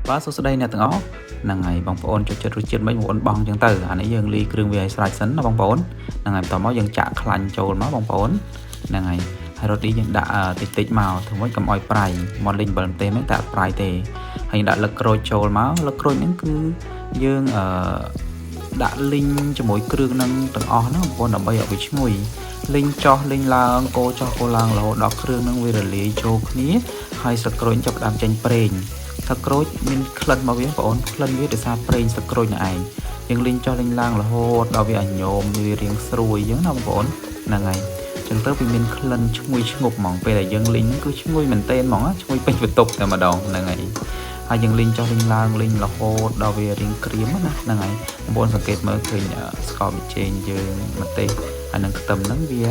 បាទសួស្តីអ្នកទាំងអស់ហ្នឹងហើយបងប្អូនចូលចិត្តរសជាតិមិនបងប្អូនបង់អញ្ចឹងទៅអានេះយើងលាយគ្រឿងវាឲ្យស្រេចសិនណាបងប្អូនហ្នឹងហើយបន្តមកយើងចាក់ខ្លាញ់ចូលមកបងប្អូនហ្នឹងហើយហើយរ៉ូឌីយើងដាក់តិចមកធ្វើម៉េចកុំឲ្យប្រៃមកលេងអំបិលទេមិនតែអត់ប្រៃទេហើយដាក់លឹកក្រូចចូលមកលឹកក្រូចហ្នឹងគឺយើងដាក់លីងជាមួយគ្រឿងហ្នឹងទាំងអស់ណាបងប្អូនដើម្បីឲ្យវាឈ្ងុយលីងចោះលីងឡើងកូរចោះកូរឡើងរហូតដល់គ្រឿងហ្នឹងវារលាយចូលគ្នាហើយស្លឹកក្រូចចាប់ផ្ដើមចេញប្រេងស្លឹកក្រូចមានក្លិនមកវាបងប្អូនក្លិនវាដោយសារប្រេងស្លឹកក្រូចនេះឯងយើងលីងចោះលីងឡើងរហូតដល់វាឲ្យញោមវារៀងស្រួយអញ្ចឹងណាបងប្អូនហ្នឹងហើយចឹងទៅវាមានក្លិនឈ្ងុយឈ្ងប់ហ្មងពេលដែលយើងលីងគឺឈ្ងុយមែនតើហ្មងឈ្ងុយពេញបន្ទប់តែម្ដងហ្នឹងហើយហើយយើងលីងចុះលីងឡើងលីងរហូតដល់វារៀងក្រៀមណាហ្នឹងហើយបងប្អូនសង្កេតមើលឃើញស្ករប៊ីចេងយើងម្ទេសហើយនឹងខ្ទឹមហ្នឹងវា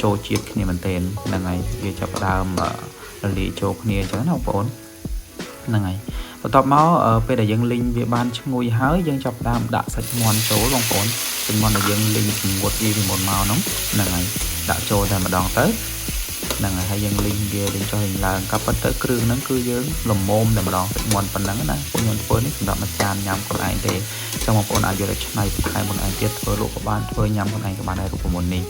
ចូលជាតិគ្នាមែនតើហ្នឹងហើយវាចាប់ផ្ដើមរលាយចូលគ្នាអញ្ចឹងណាបងប្អូនហ្នឹងហើយបន្ទាប់មកពេលដែលយើងលីងវាបានឈ្ងុយហើយយើងចាប់ផ្ដើមដាក់សាច់មាន់ចូលបងប្អូនសាច់មាន់ដែលយើងលីងស្ងួតវាពីមុនមកហ្នឹងហើយដាក់ចូលតែម្ដងទៅហ្នឹងហើយយើងលីងវាលីងចុះលីងឡើងកាប់ទៅគ្រឿងហ្នឹងគឺយើងលំមុំតែម្ដងសាច់មាន់ប៉ុណ្ណឹងណាខ្ញុំធ្វើនេះសម្រាប់មួយចានញ៉ាំខ្លួនឯងទេចឹងបងប្អូនអាចយកទៅឆ្នៃបន្ថែមខ្លួនឯងទៀតធ្វើលក់ក៏បានធ្វើញ៉ាំខ្លួនឯងក៏បានដែររូបមន្តនេះ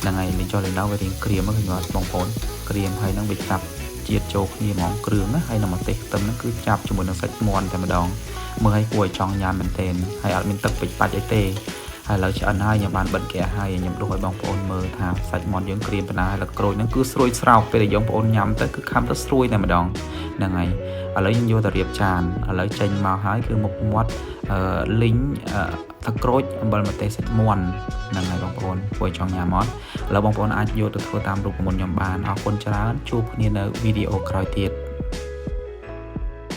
ហ្នឹងហើយលីងចុះលីងឡើងវារៀងក្រៀមហ្នឹងគឺបងប្អូនក្រៀមហើយហ្នឹងវាចាប់ជាតិចូលគ្នាហ្មងគ្រឿងណាហើយនឹងម្ទេសខ្ទឹមហ្នឹងគឺចាប់ជាមួយនឹងសាច់មាន់តែម្ដងមើលឲ្យគួរឲ្យចង់ញ៉ាំមែនទែនហើយអត់មានទឹកពេជ្របាច់អីទេហើយឥឡូវឆ្អិនហើយខ្ញុំបានបិទហ្គាសហើយខ្ញុំដួសឲ្យបងប្អូនមើលថាសាច់មាន់យើងក្រៀមប៉ុណ្ណាហើយលក្រូចហ្នឹងគឺស្រួយស្រោបពេលដែលបងប្អូនញ៉ាំទៅគឺខាំទៅស្រួយតែម្ដងហ្នឹងហើយឥឡូវយើងយកទៅរៀបចានឥឡូវចេញមកហើយគឺមុខមាត់លីងទឹកក្រូចអំបិលម្ទេសសាច់មាន់ហ្នឹងហើយបងប្អូនគួរចង់ញ៉ាំអត់ឥឡូវបងប្អូនអាចយកទៅធ្វើតាមរូបមន្តខ្ញុំបានអរគុណច្រើនជួបគ្នានៅវីដេអូក្រោយទៀត